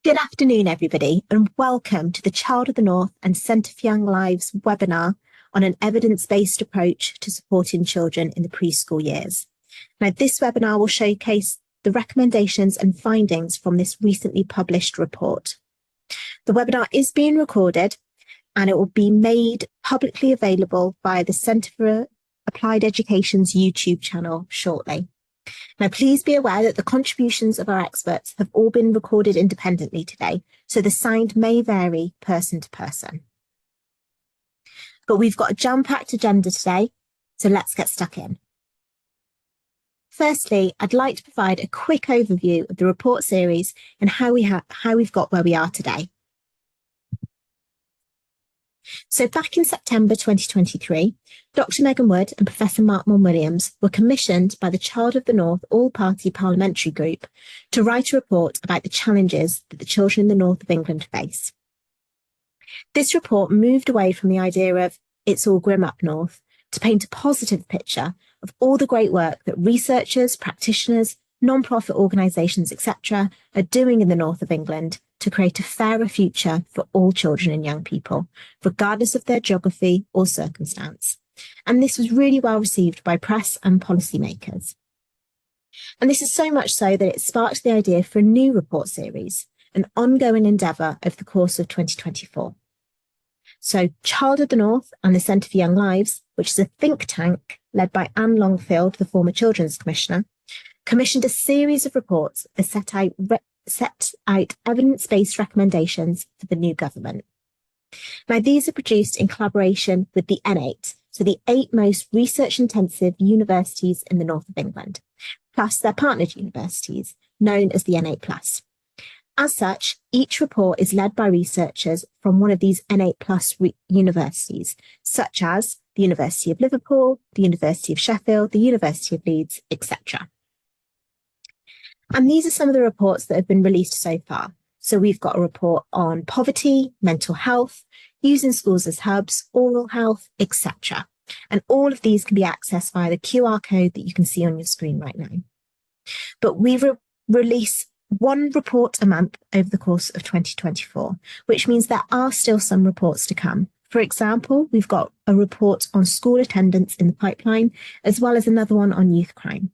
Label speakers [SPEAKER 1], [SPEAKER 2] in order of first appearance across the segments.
[SPEAKER 1] Good afternoon, everybody, and welcome to the Child of the North and Centre for Young Lives webinar on an evidence-based approach to supporting children in the preschool years. Now, this webinar will showcase the recommendations and findings from this recently published report. The webinar is being recorded and it will be made publicly available via the Centre for Applied Education's YouTube channel shortly. Now, please be aware that the contributions of our experts have all been recorded independently today, so the sound may vary person to person. But we've got a jam-packed agenda today, so let's get stuck in. Firstly, I'd like to provide a quick overview of the report series and how we've got where we are today. So back in September 2023, Dr. Megan Wood and Professor Mark Williams were commissioned by the Child of the North All-Party Parliamentary Group to write a report about the challenges that the children in the north of England face. This report moved away from the idea of it's all grim up north to paint a positive picture of all the great work that researchers, practitioners, non-profit organisations, etc. are doing in the north of England to create a fairer future for all children and young people, regardless of their geography or circumstance. And this was really well received by press and policymakers. And this is so much so that it sparked the idea for a new report series, an ongoing endeavour over the course of 2024. So Child of the North and the Centre for Young Lives, which is a think tank led by Anne Longfield, the former Children's Commissioner, commissioned a series of reports that set out evidence-based recommendations for the new government. Now, these are produced in collaboration with the N8, so the 8 most research-intensive universities in the north of England, plus their partnered universities, known as the N8+. As such, each report is led by researchers from one of these N8+ universities, such as the University of Liverpool, the University of Sheffield, the University of Leeds, etc. And these are some of the reports that have been released so far. So we've got a report on poverty, mental health, using schools as hubs, oral health, etc. And all of these can be accessed via the QR code that you can see on your screen right now. But we release one report a month over the course of 2024, which means there are still some reports to come. For example, we've got a report on school attendance in the pipeline, as well as another one on youth crime.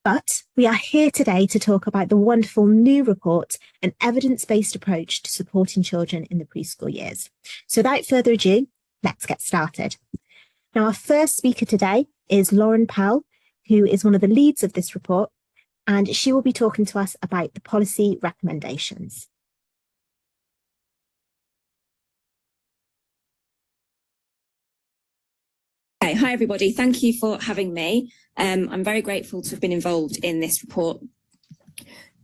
[SPEAKER 1] But we are here today to talk about the wonderful new report, an evidence-based approach to supporting children in the preschool years. So without further ado, let's get started. Now, our first speaker today is Lauren Powell, who is one of the leads of this report, and she will be talking to us about the policy recommendations.
[SPEAKER 2] Hi everybody, thank you for having me. I'm very grateful to have been involved in this report,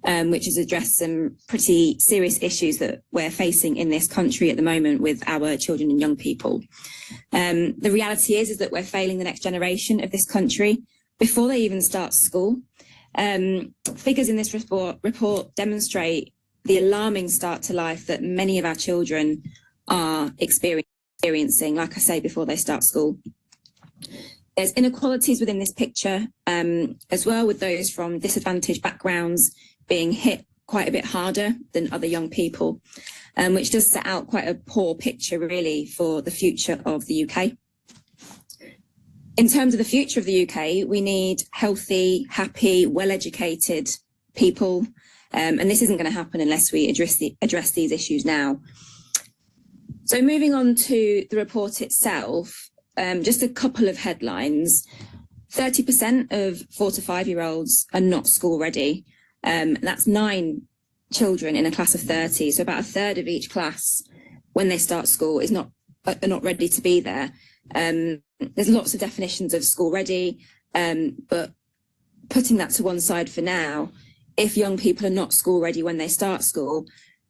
[SPEAKER 2] which has addressed some pretty serious issues that we're facing in this country at the moment with our children and young people. The reality is that we're failing the next generation of this country before they even start school. Figures in this report demonstrate the alarming start to life that many of our children are experiencing, like I say, before they start school. There's inequalities within this picture as well, with those from disadvantaged backgrounds being hit quite a bit harder than other young people, which does set out quite a poor picture really for the future of the UK. In terms of the future of the UK, we need healthy, happy, well-educated people, and this isn't going to happen unless we address these issues now. So moving on to the report itself, just a couple of headlines. 30% of 4 to 5-year-olds are not school ready. That's 9 children in a class of 30. So about a third of each class, when they start school, are not ready to be there. There's lots of definitions of school ready, but putting that to one side for now, if young people are not school ready when they start school,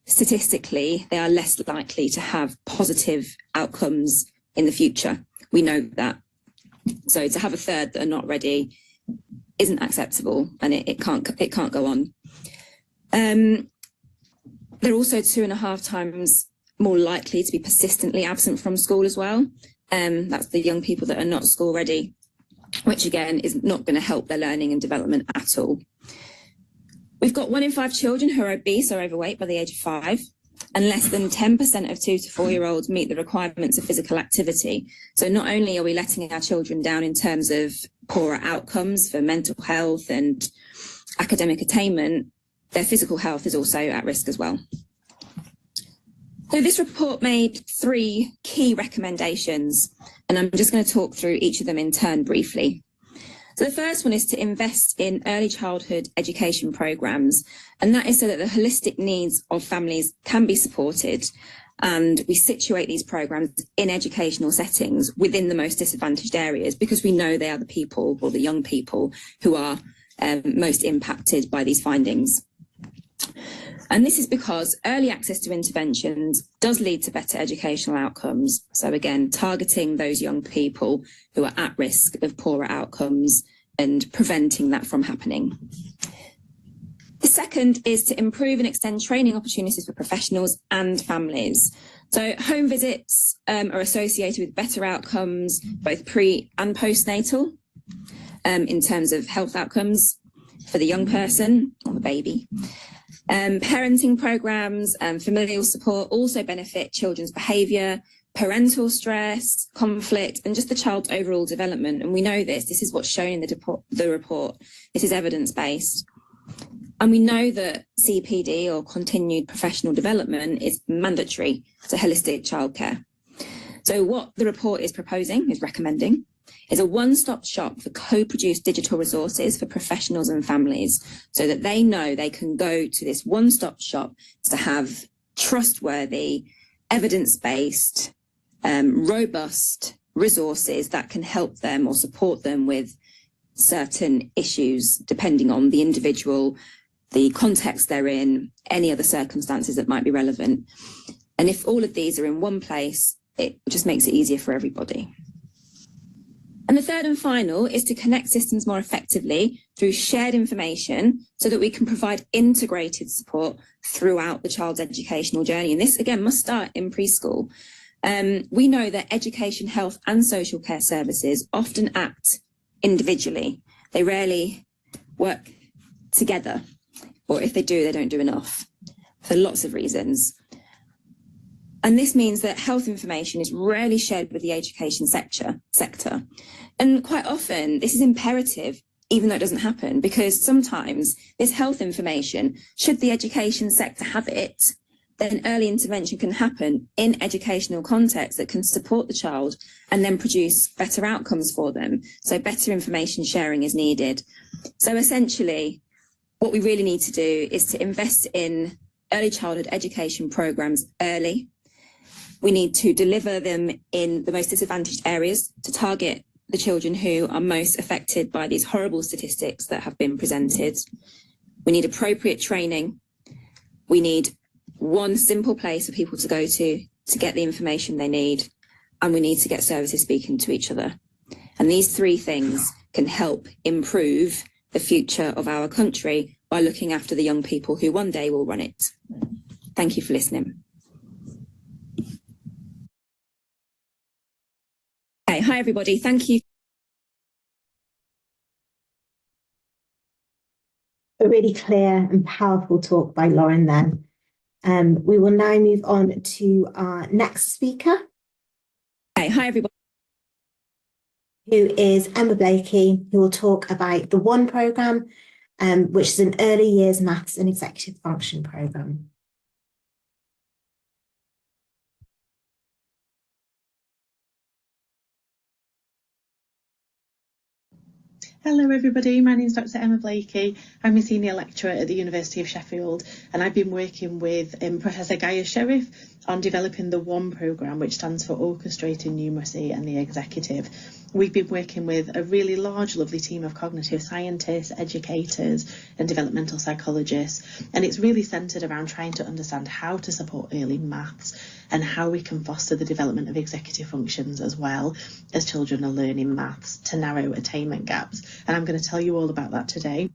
[SPEAKER 2] statistically, they are less likely to have positive outcomes in the future. We know that. So to have a third that are not ready isn't acceptable, and it can't go on. They're also 2.5 times more likely to be persistently absent from school as well. That's the young people that are not school ready, which again is not going to help their learning and development at all. We've got 1 in 5 children who are obese or overweight by the age of 5, and less than 10% of 2 to 4-year-olds meet the requirements of physical activity. So not only are we letting our children down in terms of poorer outcomes for mental health and academic attainment, their physical health is also at risk as well. So this report made 3 key recommendations, and I'm just going to talk through each of them in turn briefly. So the first one is to invest in early childhood education programs, and that is so that the holistic needs of families can be supported, and we situate these programs in educational settings within the most disadvantaged areas, because we know they are the people, or the young people, who are most impacted by these findings. And this is because early access to interventions does lead to better educational outcomes. So again, targeting those young people who are at risk of poorer outcomes and preventing that from happening. The second is to improve and extend training opportunities for professionals and families. So home visits are associated with better outcomes, both pre and postnatal, in terms of health outcomes for the young person or the baby. Parenting programs and familial support also benefit children's behaviour, parental stress, conflict, and just the child's overall development. And we know this. This is what's shown in the report. This is evidence-based. And we know that CPD, or continued professional development, is mandatory to holistic childcare. So what the report is proposing, is recommending, is a one-stop shop for co-produced digital resources for professionals and families, so that they know they can go to this one-stop shop to have trustworthy, evidence-based, robust resources that can help them or support them with certain issues, depending on the individual, the context they're in, any other circumstances that might be relevant. And if all of these are in one place, it just makes it easier for everybody. And the third and final is to connect systems more effectively through shared information, so that we can provide integrated support throughout the child's educational journey. And this, again, must start in preschool. We know that education, health and social care services often act individually. They rarely work together, or if they do, they don't do enough for lots of reasons. And this means that health information is rarely shared with the education sector. And quite often this is imperative, even though it doesn't happen, because sometimes this health information, should the education sector have it, then early intervention can happen in educational contexts that can support the child and then produce better outcomes for them. So better information sharing is needed. So essentially, what we really need to do is to invest in early childhood education programs early. We need to deliver them in the most disadvantaged areas to target the children who are most affected by these horrible statistics that have been presented. We need appropriate training. We need one simple place for people to go to get the information they need. And we need to get services speaking to each other. And these 3 things can help improve the future of our country by looking after the young people who one day will run it. Thank you for listening. Okay, hi everybody, thank you.
[SPEAKER 1] A really clear and powerful talk by Lauren then. We will now move on to our next speaker.
[SPEAKER 2] Okay, hi everybody.
[SPEAKER 1] Who is Emma Blakey, who will talk about the ONE programme, which is an early years maths and executive function programme.
[SPEAKER 3] Hello everybody, my name is Dr. Emma Blakey. I'm a senior lecturer at the University of Sheffield, and I've been working with Professor Gaia Sherif on developing the ONE programme, which stands for Orchestrating Numeracy and the Executive. We've been working with a really large, lovely team of cognitive scientists, educators and developmental psychologists, and it's really centred around trying to understand how to support early maths and how we can foster the development of executive functions as well as children are learning maths to narrow attainment gaps. And I'm going to tell you all about that today.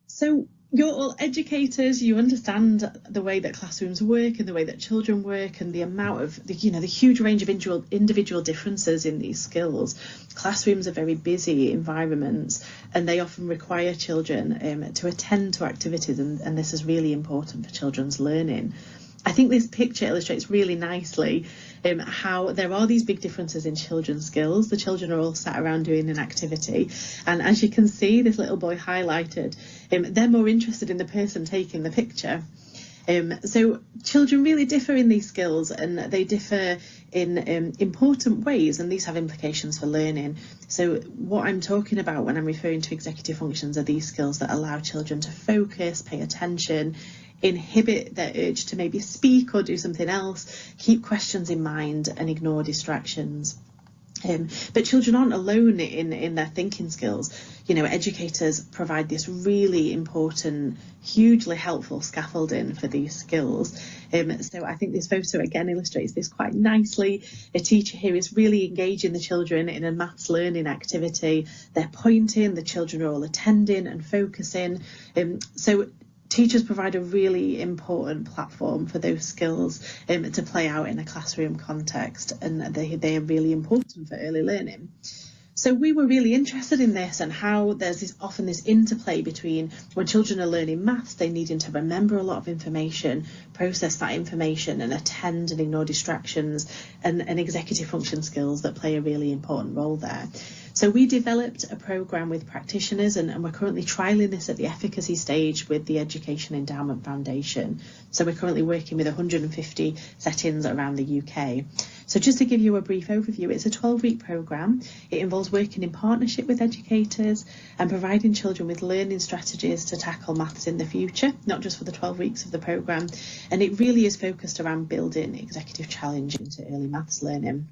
[SPEAKER 3] So You're all educators, you understand the way that classrooms work and the way that children work and the amount of, the huge range of individual differences in these skills. Classrooms are very busy environments and they often require children to attend to activities, and this is really important for children's learning. I think this picture illustrates really nicely how there are these big differences in children's skills. The children are all sat around doing an activity, and as you can see, this little boy highlighted, they're more interested in the person taking the picture. So children really differ in these skills, and they differ in important ways, and these have implications for learning. So what I'm talking about when I'm referring to executive functions are these skills that allow children to focus, pay attention, inhibit their urge to maybe speak or do something else, keep questions in mind and ignore distractions. But children aren't alone in their thinking skills. Educators provide this really important, hugely helpful scaffolding for these skills. So I think this photo again illustrates this quite nicely. A teacher here is really engaging the children in a maths learning activity. They're pointing, the children are all attending and focusing. So teachers provide a really important platform for those skills to play out in a classroom context, and they are really important for early learning. So we were really interested in this and how there's often this interplay between when children are learning maths, they needing to remember a lot of information, process that information and attend and ignore distractions, and executive function skills that play a really important role there. So we developed a programme with practitioners, and we're currently trialling this at the efficacy stage with the Education Endowment Foundation. So we're currently working with 150 settings around the UK. So just to give you a brief overview, it's a 12-week programme. It involves working in partnership with educators and providing children with learning strategies to tackle maths in the future, not just for the 12 weeks of the programme. And it really is focused around building executive challenge into early maths learning.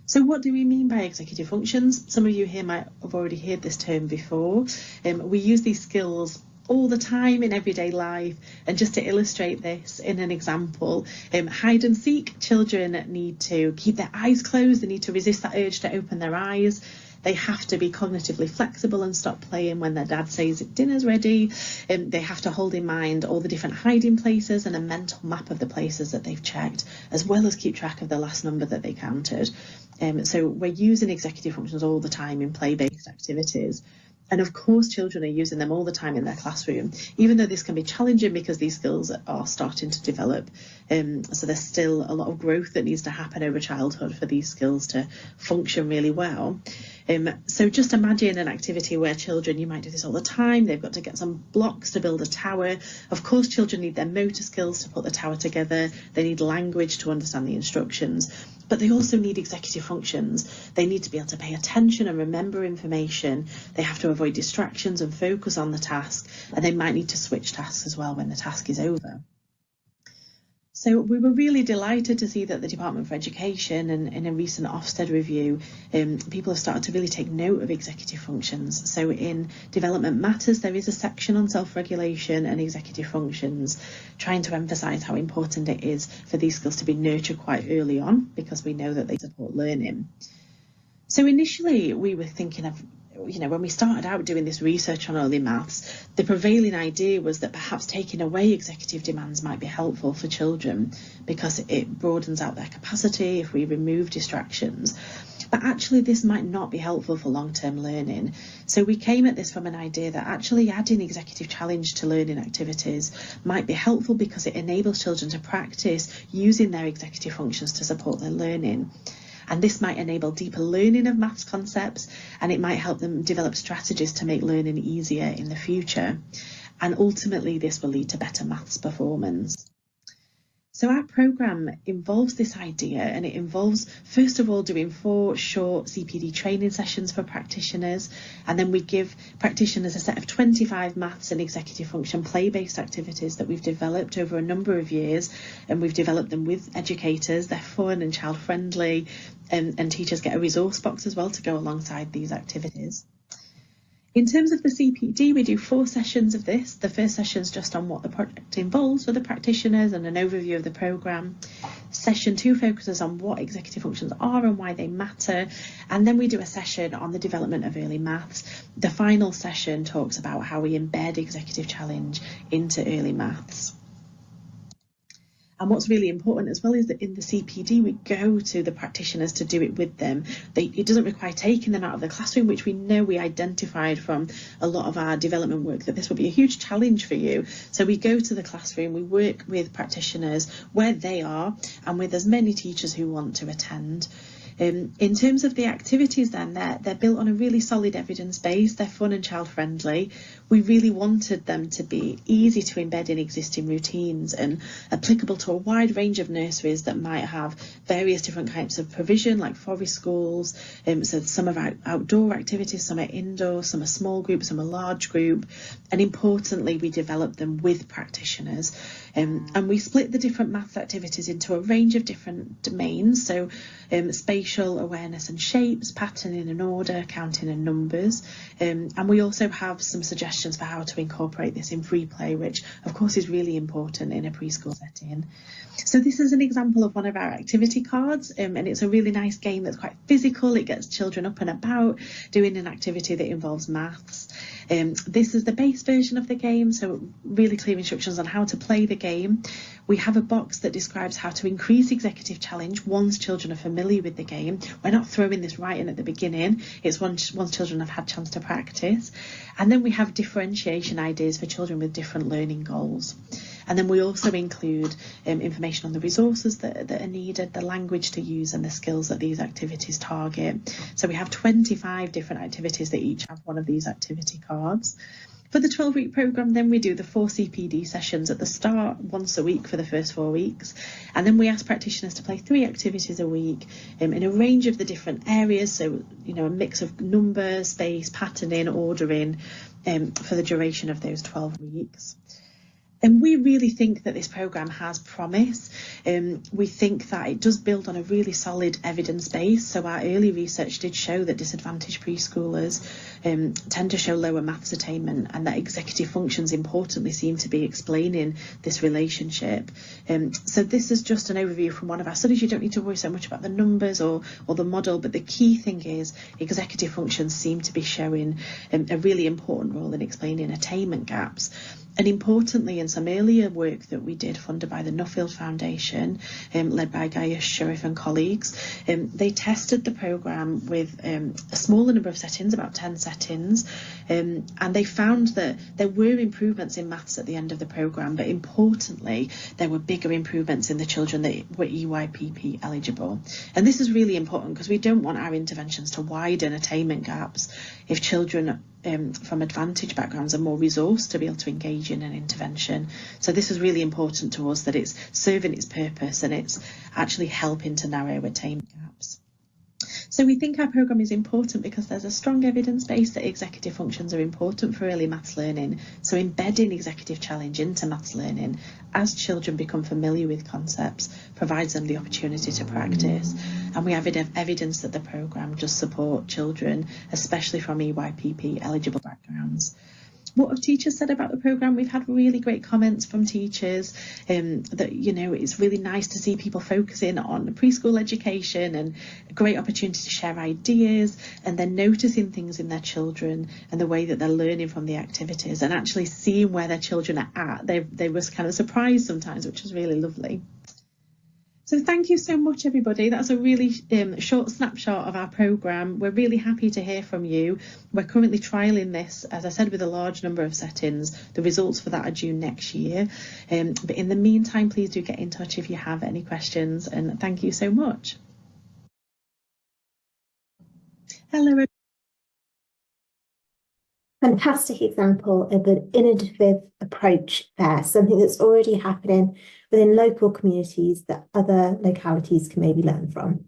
[SPEAKER 3] So what do we mean by executive functions? Some of you here might have already heard this term before. We use these skills all the time in everyday life, and just to illustrate this in an example, hide and seek, children need to keep their eyes closed, they need to resist that urge to open their eyes. They have to be cognitively flexible and stop playing when their dad says dinner's ready. They have to hold in mind all the different hiding places and a mental map of the places that they've checked, as well as keep track of the last number that they counted. So we're using executive functions all the time in play-based activities. And of course, children are using them all the time in their classroom, even though this can be challenging because these skills are starting to develop. So there's still a lot of growth that needs to happen over childhood for these skills to function really well. So just imagine an activity where children, you might do this all the time, they've got to get some blocks to build a tower. Of course, children need their motor skills to put the tower together. They need language to understand the instructions. But they also need executive functions. They need to be able to pay attention and remember information. They have to avoid distractions and focus on the task. And they might need to switch tasks as well when the task is over. So we were really delighted to see that the Department for Education and in a recent Ofsted review, people have started to really take note of executive functions. So in Development Matters, there is a section on self-regulation and executive functions, trying to emphasise how important it is for these skills to be nurtured quite early on, because we know that they support learning. So initially we were thinking of, when we started out doing this research on early maths, the prevailing idea was that perhaps taking away executive demands might be helpful for children because it broadens out their capacity if we remove distractions. But actually this might not be helpful for long-term learning. So we came at this from an idea that actually adding executive challenge to learning activities might be helpful because it enables children to practice using their executive functions to support their learning. And this might enable deeper learning of maths concepts, and it might help them develop strategies to make learning easier in the future. And ultimately, this will lead to better maths performance. So our programme involves this idea, and it involves, first of all, doing 4 short CPD training sessions for practitioners, and then we give practitioners a set of 25 maths and executive function play-based activities that we've developed over a number of years, and we've developed them with educators. They're fun and child-friendly, and teachers get a resource box as well to go alongside these activities. In terms of the CPD, we do 4 sessions of this. The first session is just on what the project involves for the practitioners and an overview of the programme. Session 2 focuses on what executive functions are and why they matter. And then we do a session on the development of early maths. The final session talks about how we embed executive challenge into early maths. And what's really important as well is that in the CPD, we go to the practitioners to do it with them. It doesn't require taking them out of the classroom, which we know we identified from a lot of our development work that this will be a huge challenge for you. So we go to the classroom, we work with practitioners where they are and with as many teachers who want to attend. In terms of the activities then, they're built on a really solid evidence base, they're fun and child friendly. We really wanted them to be easy to embed in existing routines and applicable to a wide range of nurseries that might have various different types of provision, like forest schools. So some are outdoor activities, some are indoor, some are small group, some are large group. And importantly, we developed them with practitioners. And we split the different maths activities into a range of different domains. So spatial awareness and shapes, patterning and order, counting and numbers. And we also have some suggestions for how to incorporate this in free play, which of course is really important in a preschool setting. So this is an example of one of our activity cards, and it's a really nice game that's quite physical. It gets children up and about doing an activity that involves maths. This is the base version of the game, so really clear instructions on how to play the game. We have a box that describes how to increase executive challenge once children are familiar with the game. We're not throwing this right in at the beginning. It's once children have had a chance to practice. And then we have differentiation ideas for children with different learning goals. And then we also include information on the resources that are needed, the language to use and the skills that these activities target. So we have 25 different activities that each have one of these activity cards. For the 12-week programme, then we do the 4 CPD sessions at the start, once a week for the first 4 weeks. And then we ask practitioners to play 3 activities a week in a range of the different areas. So, a mix of numbers, space, patterning, ordering for the duration of those 12 weeks. And we really think that this programme has promise. We think that it does build on a really solid evidence base. So our early research did show that disadvantaged preschoolers tend to show lower maths attainment, and that executive functions importantly seem to be explaining this relationship. So this is just an overview from one of our studies. You don't need to worry so much about the numbers or the model, but the key thing is executive functions seem to be showing a really important role in explaining attainment gaps. And importantly, in some earlier work that we did funded by the Nuffield Foundation, led by Diaz and colleagues, they tested the programme with a smaller number of settings, about 10 settings, and they found that there were improvements in maths at the end of the programme, but importantly, there were bigger improvements in the children that were EYPP eligible. And this is really important because we don't want our interventions to widen attainment gaps if children from advantaged backgrounds are more resourced to be able to engage in an intervention. So this is really important to us, that it's serving its purpose and it's actually helping to narrow attainment gaps. So we think our programme is important because there's a strong evidence base that executive functions are important for early maths learning. So embedding executive challenge into maths learning as children become familiar with concepts provides them the opportunity to practice. And we have evidence that the programme does support children, especially from EYPP eligible backgrounds. What have teachers said about the programme? We've had really great comments from teachers that, it's really nice to see people focusing on preschool education and a great opportunity to share ideas, and then noticing things in their children and the way that they're learning from the activities and actually seeing where their children are at. They were kind of surprised sometimes, which was really lovely. So thank you so much, everybody. That's a really short snapshot of our programme. We're really happy to hear from you. We're currently trialling this, as I said, with a large number of settings. The results for that are due next year. But in the meantime, please do get in touch if you have any questions, and thank you so much. Hello.
[SPEAKER 1] Fantastic example of an innovative approach there, something that's already happening within local communities that other localities can maybe learn from.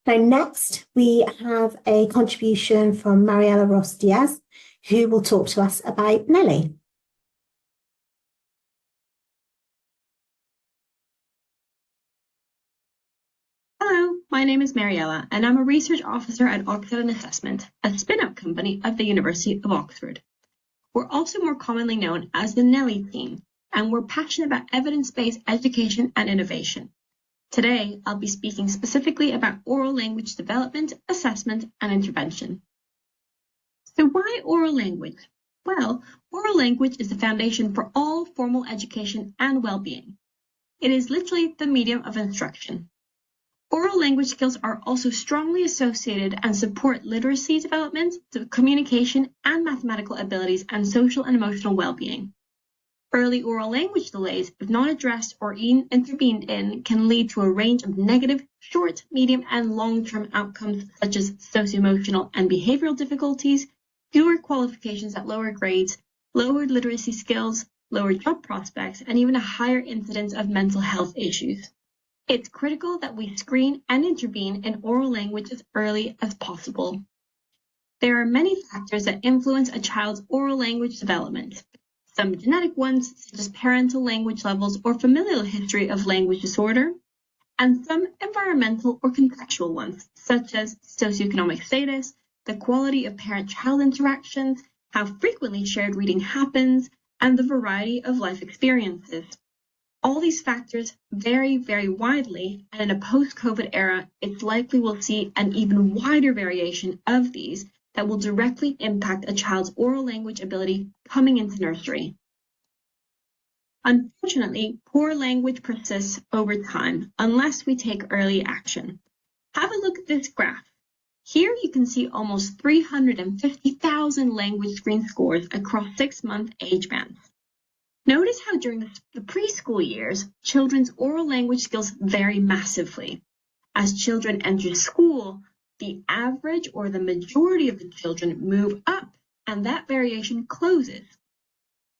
[SPEAKER 1] Now, next, we have a contribution from Mariela Ross Diaz, who will talk to us about Nelly.
[SPEAKER 4] Hello, my name is Mariela, and I'm a research officer at COTN and Assessment, a spin-out company of the University of Oxford. We're also more commonly known as the Nelly team, and we're passionate about evidence-based education and innovation. Today, I'll be speaking specifically about oral language development, assessment, and intervention. So why oral language? Well, oral language is the foundation for all formal education and well-being. It is literally the medium of instruction. Oral language skills are also strongly associated and support literacy development, communication and mathematical abilities, and social and emotional well-being. Early oral language delays, if not addressed or intervened in, can lead to a range of negative, short, medium, and long-term outcomes such as socio-emotional and behavioral difficulties, fewer qualifications at lower grades, lowered literacy skills, lower job prospects, and even a higher incidence of mental health issues. It's critical that we screen and intervene in oral language as early as possible. There are many factors that influence a child's oral language development. Some genetic ones, such as parental language levels or familial history of language disorder, and some environmental or contextual ones, such as socioeconomic status, the quality of parent-child interactions, how frequently shared reading happens, and the variety of life experiences. All these factors vary very widely, and in a post-COVID era, it's likely we'll see an even wider variation of these that will directly impact a child's oral language ability coming into nursery. Unfortunately, poor language persists over time unless we take early action. Have a look at this graph. Here you can see almost 350,000 language screen scores across 6-month age bands. Notice how during the preschool years, children's oral language skills vary massively. As children enter school, the average or the majority of the children move up, and that variation closes.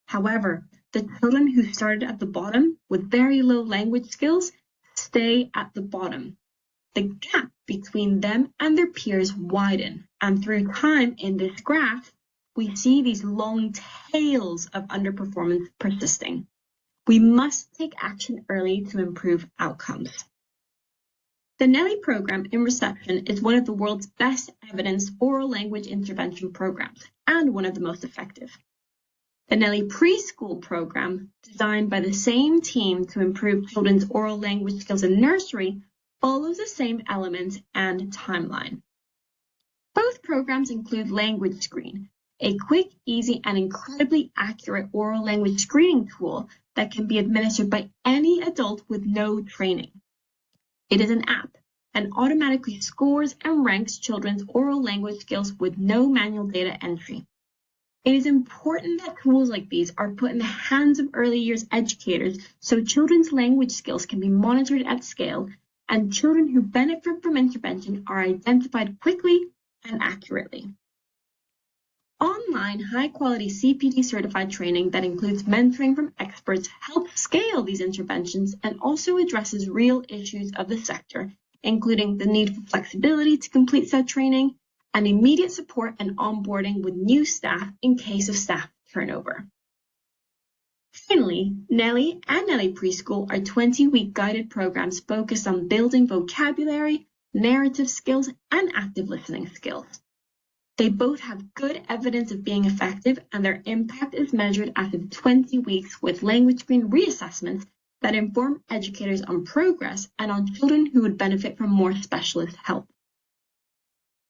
[SPEAKER 4] However, the children who started at the bottom with very low language skills stay at the bottom. The gap between them and their peers widen, and through time in this graph, we see these long tails of underperformance persisting. We must take action early to improve outcomes. The Nelly program in reception is one of the world's best evidenced oral language intervention programs and one of the most effective. The Nelly preschool program, designed by the same team to improve children's oral language skills in nursery, follows the same elements and timeline. Both programs include Language Screen, a quick, easy, and incredibly accurate oral language screening tool that can be administered by any adult with no training. It is an app and automatically scores and ranks children's oral language skills with no manual data entry. It is important that tools like these are put in the hands of early years educators so children's language skills can be monitored at scale and children who benefit from intervention are identified quickly and accurately. Online, high-quality CPD certified training that includes mentoring from experts helps scale these interventions and also addresses real issues of the sector, including the need for flexibility to complete said training and immediate support and onboarding with new staff in case of staff turnover. Finally, Nelly and Nelly Preschool are 20-week guided programs focused on building vocabulary, narrative skills, and active listening skills. They both have good evidence of being effective, and their impact is measured after 20 weeks with language screen reassessments that inform educators on progress and on children who would benefit from more specialist help.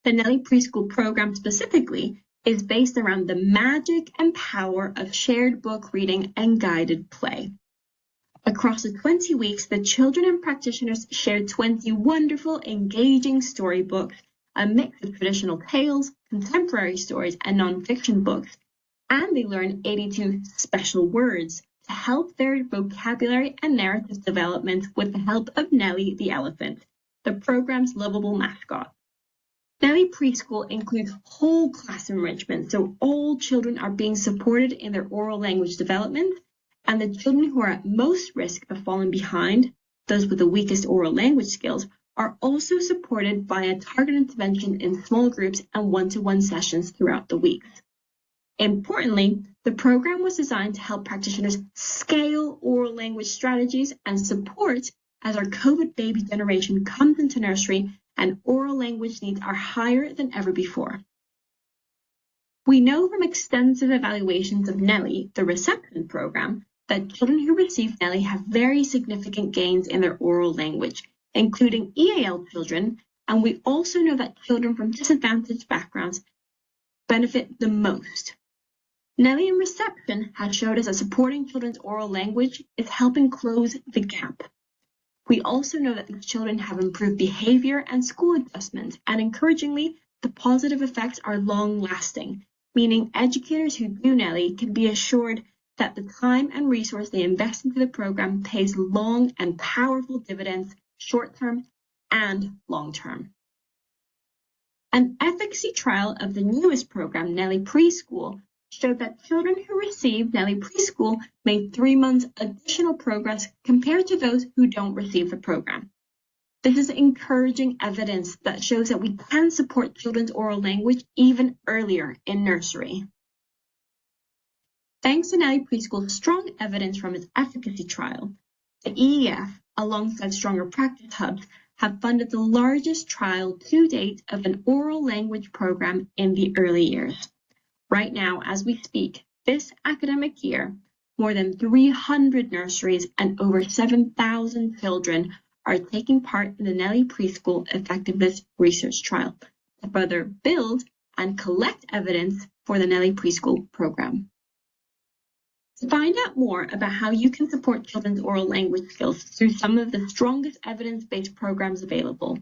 [SPEAKER 4] The Nelly Preschool program specifically is based around the magic and power of shared book reading and guided play. Across the 20 weeks, the children and practitioners shared 20 wonderful, engaging storybooks, a mix of traditional tales, contemporary stories, and nonfiction books, and they learned 82 special words to help their vocabulary and narrative development with the help of Nelly the elephant, the program's lovable mascot. Nelly Preschool includes whole class enrichment, so all children are being supported in their oral language development, and the children who are at most risk of falling behind, those with the weakest oral language skills, are also supported by a targeted intervention in small groups and one-to-one sessions throughout the weeks. Importantly, the program was designed to help practitioners scale oral language strategies and support as our COVID baby generation comes into nursery and oral language needs are higher than ever before. We know from extensive evaluations of NELI, the reception program, that children who receive NELI have very significant gains in their oral language, including EAL children, and we also know that children from disadvantaged backgrounds benefit the most. NELI in reception has showed us that supporting children's oral language is helping close the gap. We also know that these children have improved behavior and school adjustment, and encouragingly, the positive effects are long-lasting, meaning educators who do NELI can be assured that the time and resource they invest into the program pays long and powerful dividends, short-term and long-term. An efficacy trial of the newest program, NELI Preschool, showed that children who received NELI Preschool made 3 months additional progress compared to those who don't receive the program. This is encouraging evidence that shows that we can support children's oral language even earlier in nursery. Thanks to NELI Preschool's strong evidence from its efficacy trial, the EEF, alongside Stronger Practice Hubs, have funded the largest trial to date of an oral language program in the early years. Right now, as we speak, this academic year, more than 300 nurseries and over 7,000 children are taking part in the NELI Preschool Effectiveness Research Trial to further build and collect evidence for the NELI Preschool program. To find out more about how you can support children's oral language skills through some of the strongest evidence-based programs available,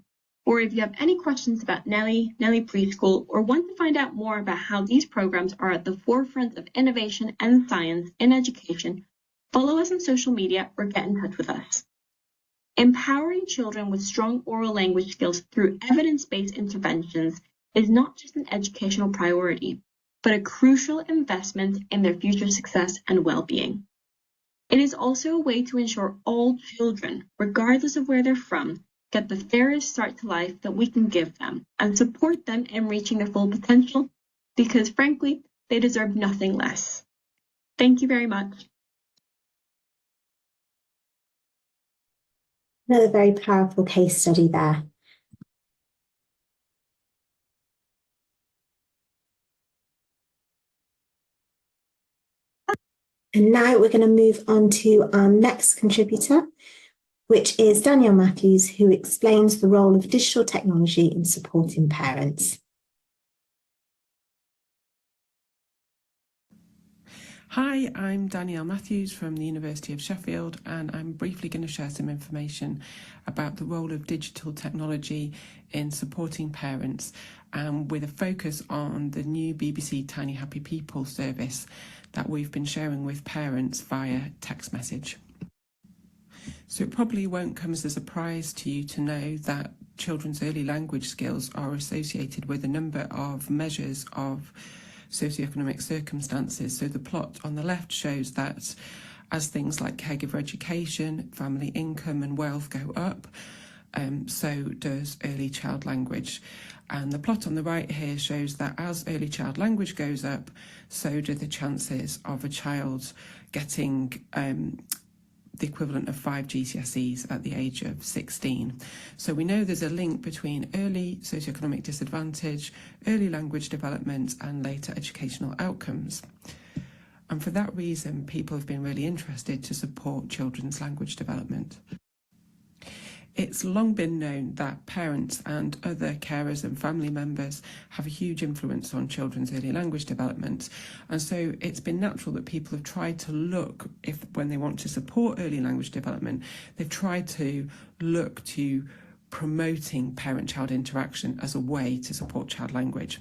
[SPEAKER 4] or if you have any questions about NELI, NELI Preschool, or want to find out more about how these programs are at the forefront of innovation and science in education, follow us on social media or get in touch with us. Empowering children with strong oral language skills through evidence-based interventions is not just an educational priority, but a crucial investment in their future success and well-being. It is also a way to ensure all children, regardless of where they're from, get the fairest start to life that we can give them and support them in reaching their full potential, because frankly, they deserve nothing less. Thank you very much.
[SPEAKER 1] Another very powerful case study there. And now we're going to move on to our next contributor, which is Danielle Matthews, who explains the role of digital technology in supporting parents.
[SPEAKER 5] Hi, I'm Danielle Matthews from the University of Sheffield, and I'm briefly going to share some information about the role of digital technology in supporting parents, with a focus on the new BBC Tiny Happy People service that we've been sharing with parents via text message. So it probably won't come as a surprise to you to know that children's early language skills are associated with a number of measures of socioeconomic circumstances. So the plot on the left shows that as things like caregiver education, family income and wealth go up, so does early child language. And the plot on the right here shows that as early child language goes up, so do the chances of a child getting the equivalent of 5 GCSEs at the age of 16. So we know there's a link between early socioeconomic disadvantage, early language development and later educational outcomes. And for that reason, people have been really interested to support children's language development. It's long been known that parents and other carers and family members have a huge influence on children's early language development. And so it's been natural that people have tried to look, when they want to support early language development, they've tried to look to promoting parent-child interaction as a way to support child language.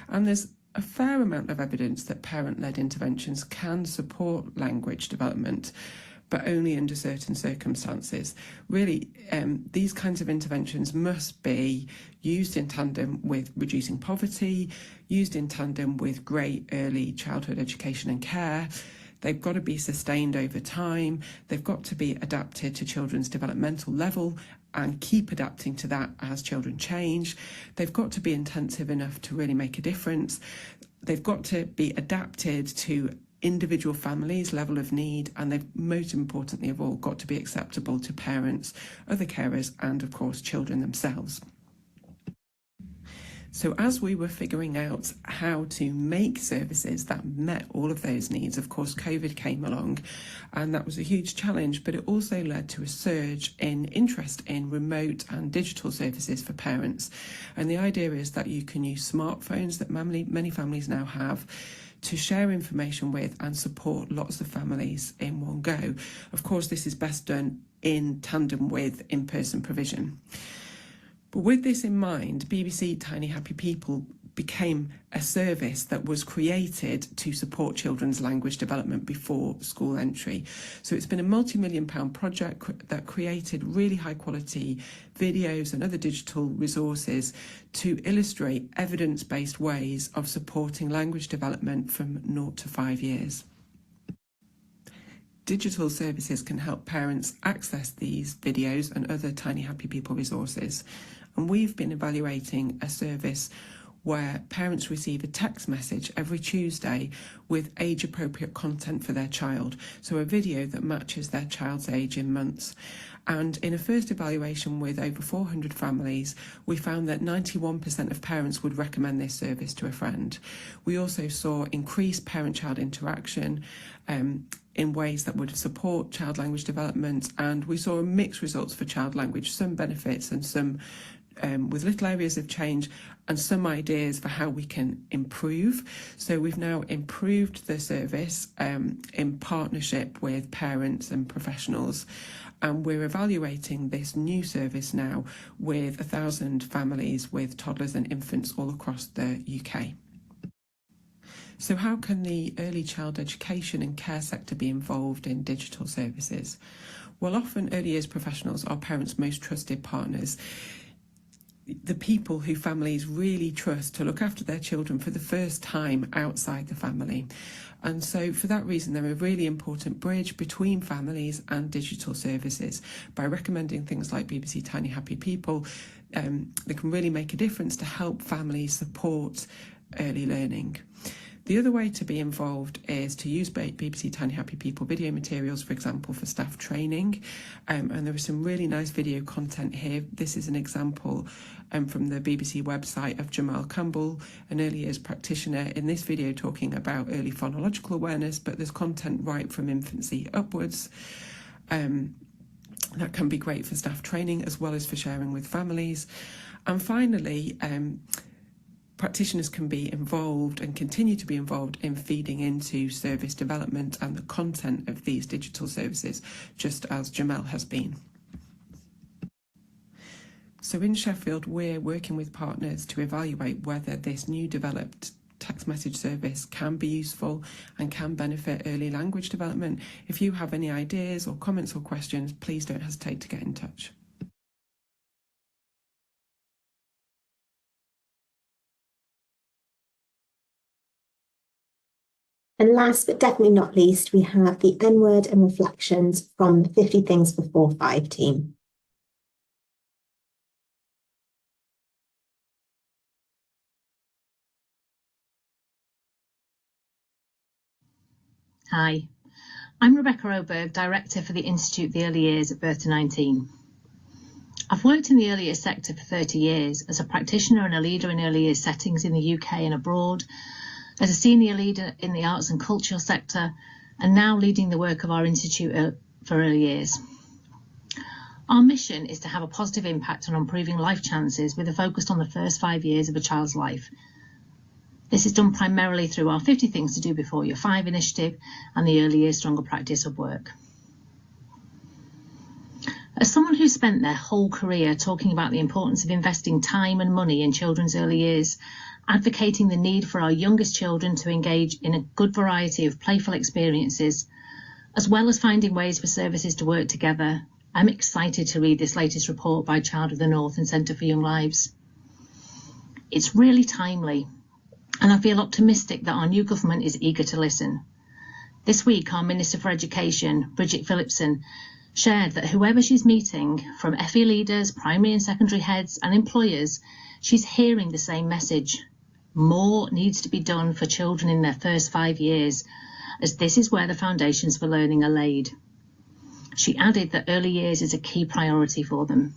[SPEAKER 5] And there's a fair amount of evidence that parent-led interventions can support language development, but only under certain circumstances. Really, these kinds of interventions must be used in tandem with reducing poverty, used in tandem with great early childhood education and care. They've got to be sustained over time. They've got to be adapted to children's developmental level and keep adapting to that as children change. They've got to be intensive enough to really make a difference. They've got to be adapted to individual families' level of need, and they've most importantly of all got to be acceptable to parents, other carers, and of course children themselves. So as we were figuring out how to make services that met all of those needs, of course, COVID came along, and that was a huge challenge, but it also led to a surge in interest in remote and digital services for parents. And the idea is that you can use smartphones that many families now have to share information with and support lots of families in one go. Of course, this is best done in tandem with in-person provision. But with this in mind, BBC Tiny Happy People became a service that was created to support children's language development before school entry. So it's been a multi-million-pound project that created really high-quality videos and other digital resources to illustrate evidence-based ways of supporting language development from 0 to 5 years. Digital services can help parents access these videos and other Tiny Happy People resources. And we've been evaluating a service where parents receive a text message every Tuesday with age-appropriate content for their child, so a video that matches their child's age in months. And in a first evaluation with over 400 families, we found that 91% of parents would recommend this service to a friend. We also saw increased parent-child interaction in ways that would support child language development, and we saw mixed results for child language, some benefits and some with little areas of change, and some ideas for how we can improve. So we've now improved the service in partnership with parents and professionals, and we're evaluating this new service now with 1,000 families with toddlers and infants all across the UK. So how can the early child education and care sector be involved in digital services? Well, often early years professionals are parents' most trusted partners, the people who families really trust to look after their children for the first time outside the family. And so for that reason, they're a really important bridge between families and digital services. By recommending things like BBC Tiny Happy People, they can really make a difference to help families support early learning. The other way to be involved is to use BBC Tiny Happy People video materials, for example, for staff training. And there is some really nice video content here. This is an example from the BBC website of Jamal Campbell, an early years practitioner, in this video talking about early phonological awareness, but there's content right from infancy upwards. That can be great for staff training as well as for sharing with families. And finally, practitioners can be involved and continue to be involved in feeding into service development and the content of these digital services, just as Jamal has been. So in Sheffield, we're working with partners to evaluate whether this new developed text message service can be useful and can benefit early language development. If you have any ideas or comments or questions, please don't hesitate to get in touch.
[SPEAKER 1] And last but definitely not least, we have the Endword and reflections from the 50 Things Before 5 team.
[SPEAKER 6] Hi, I'm Rebecca Oberg, Director for the Institute of the Early Years at Birth to 19. I've worked in the early years sector for 30 years as a practitioner and a leader in early years settings in the UK and abroad, as a senior leader in the arts and cultural sector, and now leading the work of our Institute for Early Years. Our mission is to have a positive impact on improving life chances with a focus on the first 5 years of a child's life. This is done primarily through our 50 Things to Do Before You're 5 initiative and the Early Years Stronger Practice of work. As someone who's spent their whole career talking about the importance of investing time and money in children's early years, advocating the need for our youngest children to engage in a good variety of playful experiences, as well as finding ways for services to work together, I'm excited to read this latest report by Child of the North and Centre for Young Lives. It's really timely, and I feel optimistic that our new government is eager to listen. This week, our Minister for Education, Bridget Phillipson, shared that whoever she's meeting, from FE leaders, primary and secondary heads and employers, she's hearing the same message. More needs to be done for children in their first 5 years, as this is where the foundations for learning are laid. She added that early years is a key priority for them.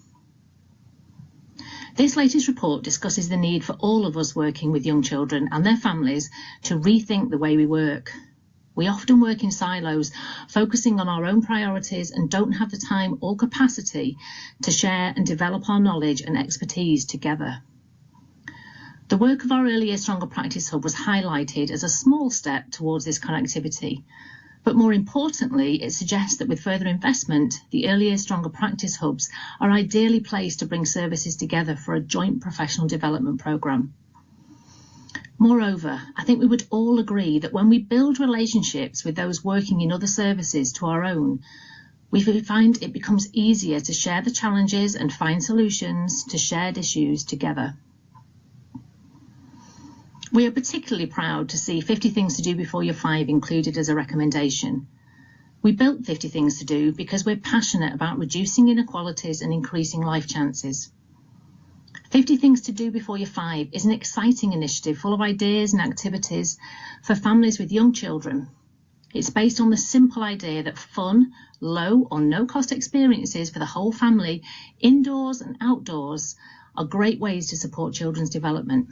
[SPEAKER 6] This latest report discusses the need for all of us working with young children and their families to rethink the way we work. We often work in silos, focusing on our own priorities and don't have the time or capacity to share and develop our knowledge and expertise together. The work of our Early Years Stronger Practice Hub was highlighted as a small step towards this connectivity. But more importantly, it suggests that with further investment, the Early Years Stronger Practice Hubs are ideally placed to bring services together for a joint professional development programme. Moreover, I think we would all agree that when we build relationships with those working in other services to our own, we find it becomes easier to share the challenges and find solutions to shared issues together. We are particularly proud to see 50 Things to Do Before You're 5 included as a recommendation. We built 50 Things to Do because we're passionate about reducing inequalities and increasing life chances. 50 Things to Do Before You're 5 is an exciting initiative full of ideas and activities for families with young children. It's based on the simple idea that fun, low or no cost experiences for the whole family, indoors and outdoors, are great ways to support children's development.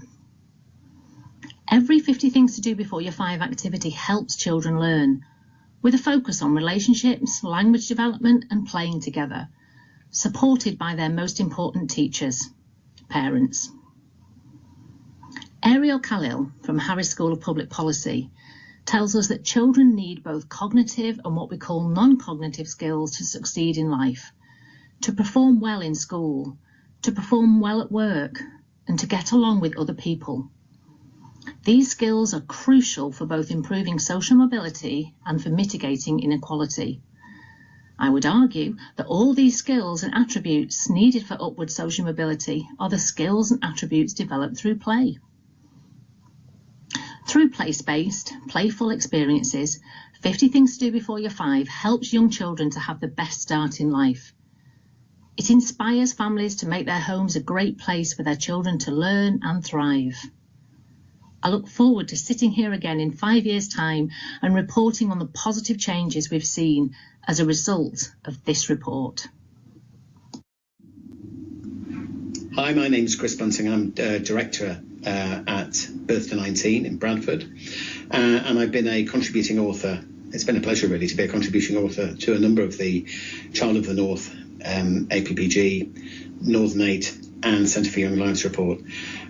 [SPEAKER 6] Every 50 Things to Do Before You're 5 activity helps children learn, with a focus on relationships, language development and playing together, supported by their most important teachers, parents. Ariel Khalil from Harris School of Public Policy tells us that children need both cognitive and what we call non-cognitive skills to succeed in life, to perform well in school, to perform well at work, and to get along with other people. These skills are crucial for both improving social mobility and for mitigating inequality. I would argue that all these skills and attributes needed for upward social mobility are the skills and attributes developed through play. Through place-based, playful experiences, 50 Things to Do Before You're 5 helps young children to have the best start in life. It inspires families to make their homes a great place for their children to learn and thrive. I look forward to sitting here again in 5 years' time and reporting on the positive changes we've seen as a result of this report.
[SPEAKER 7] Hi, my name is Chris Bunting. I'm Director at Birth to 19 in Bradford, and I've been a contributing author. It's been a pleasure really to be a contributing author to a number of the Child of the North, APPG, Northern 8 and Centre for Young Lives report.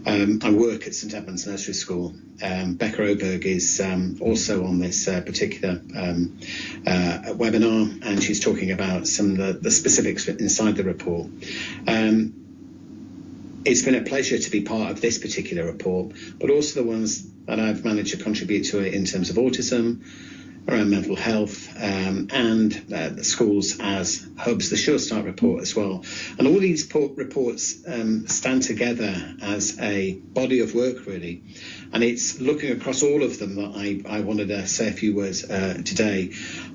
[SPEAKER 7] I work at St Edmunds Nursery School. Becca Oberg is also on this particular webinar, and she's talking about some of the specifics inside the report. It's been a pleasure to be part of this particular report, but also the ones that I've managed to contribute to it in terms of autism, around mental health, and the schools as hubs, the Sure Start report as well. And all these reports stand together as a body of work, really. And it's looking across all of them that I wanted to say a few words today.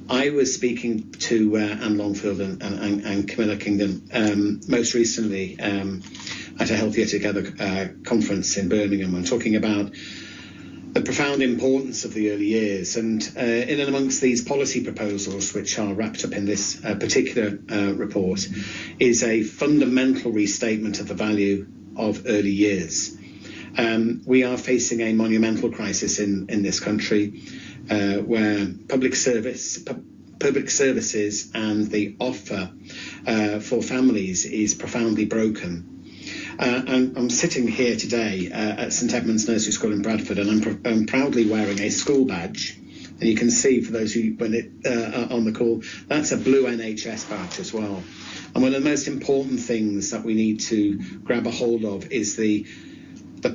[SPEAKER 7] I was speaking to Anne Longfield and Camilla Kingdon most recently at a Healthier Together conference in Birmingham, and talking about the profound importance of the early years, and in and amongst these policy proposals which are wrapped up in this particular report is a fundamental restatement of the value of early years. We are facing a monumental crisis in this country where public services and the offer for families is profoundly broken. And I'm sitting here today at St Edmunds Nursery School in Bradford, and I'm proudly wearing a school badge. And you can see, for those who are on the call, that's a blue NHS badge as well. And one of the most important things that we need to grab a hold of is the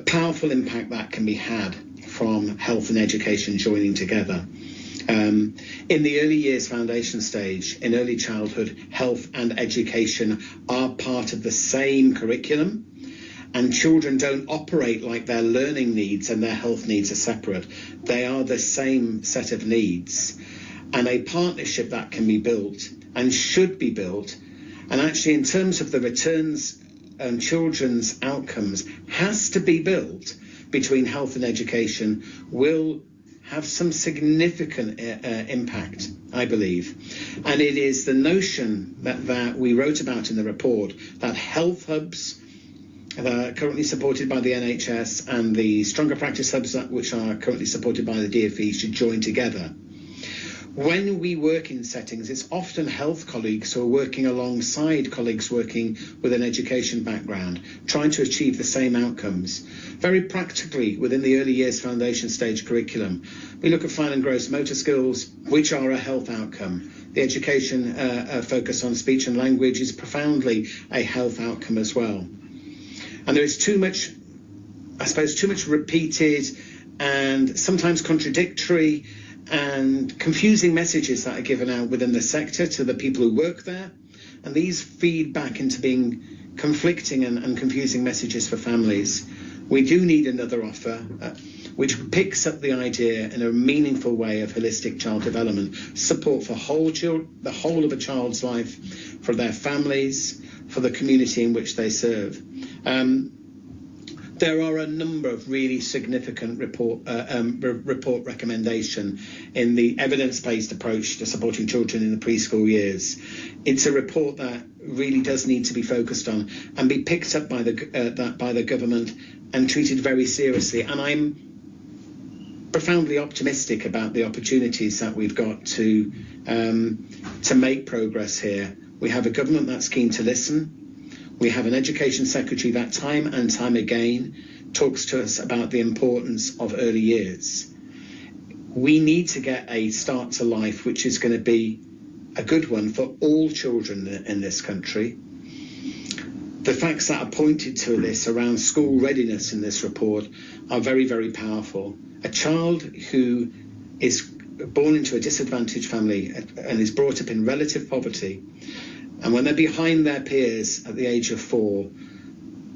[SPEAKER 7] powerful impact that can be had from health and education joining together. In the early years foundation stage, in early childhood, health and education are part of the same curriculum, and children don't operate like their learning needs and their health needs are separate. They are the same set of needs, and a partnership that can be built and should be built, and actually in terms of the returns and children's outcomes, has to be built between health and education, will have some significant impact, I believe. And it is the notion that we wrote about in the report, that health hubs that are currently supported by the NHS and the stronger practice hubs which are currently supported by the DfE should join together. When we work in settings, it's often health colleagues who are working alongside colleagues working with an education background, trying to achieve the same outcomes. Very practically, within the early years foundation stage curriculum, we look at fine and gross motor skills, which are a health outcome. The education focus on speech and language is profoundly a health outcome as well. And there is too much, I suppose, too much repeated and sometimes contradictory and confusing messages that are given out within the sector to the people who work there, and these feed back into being conflicting and confusing messages for families. We do need another offer which picks up the idea in a meaningful way of holistic child development, support for the whole of a child's life, for their families, for the community in which they serve. There are a number of really significant report recommendation in the evidence-based approach to supporting children in the preschool years. It's a report that really does need to be focused on and be picked up by the government and treated very seriously. And I'm profoundly optimistic about the opportunities that we've got to make progress here. We have a government that's keen to listen. We have an education secretary that time and time again talks to us about the importance of early years. We need to get a start to life which is going to be a good one for all children in this country. The facts that are pointed to this around school readiness in this report are very, very powerful. A child who is born into a disadvantaged family and is brought up in relative poverty, and when they're behind their peers at the age of 4,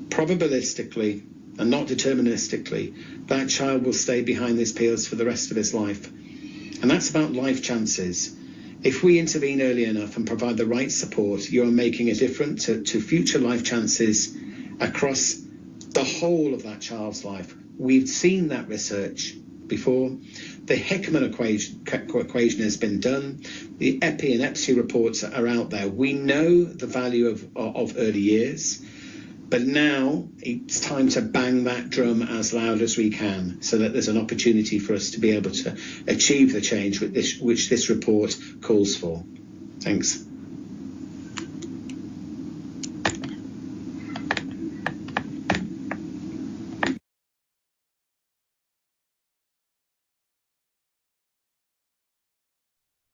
[SPEAKER 7] probabilistically and not deterministically, that child will stay behind his peers for the rest of his life. And that's about life chances. If we intervene early enough and provide the right support, you are making a difference to future life chances across the whole of that child's life. We've seen that research before. The Hickman equation has been done. The EPI and EPSI reports are out there. We know the value of early years, but now it's time to bang that drum as loud as we can so that there's an opportunity for us to be able to achieve the change which this report calls for. Thanks.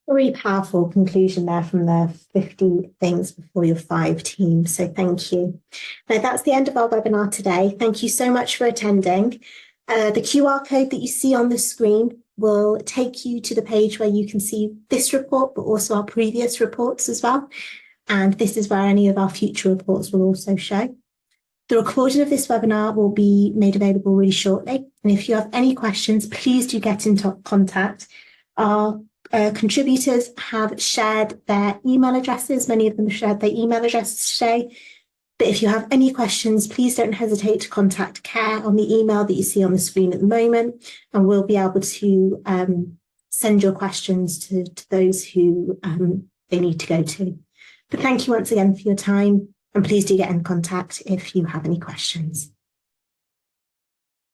[SPEAKER 1] Very powerful conclusion there from the 50 things before your 5 team. So thank you. Now that's the end of our webinar today. Thank you so much for attending. The QR code that you see on the screen will take you to the page where you can see this report, but also our previous reports as well. And this is where any of our future reports will also show. The recording of this webinar will be made available really shortly. And if you have any questions, please do get into contact. Our contributors have shared their email addresses. Many of them have shared their email addresses today. But if you have any questions, please don't hesitate to contact Care on the email that you see on the screen at the moment, and we'll be able to send your questions to those who they need to go to. But thank you once again for your time, and please do get in contact if you have any questions.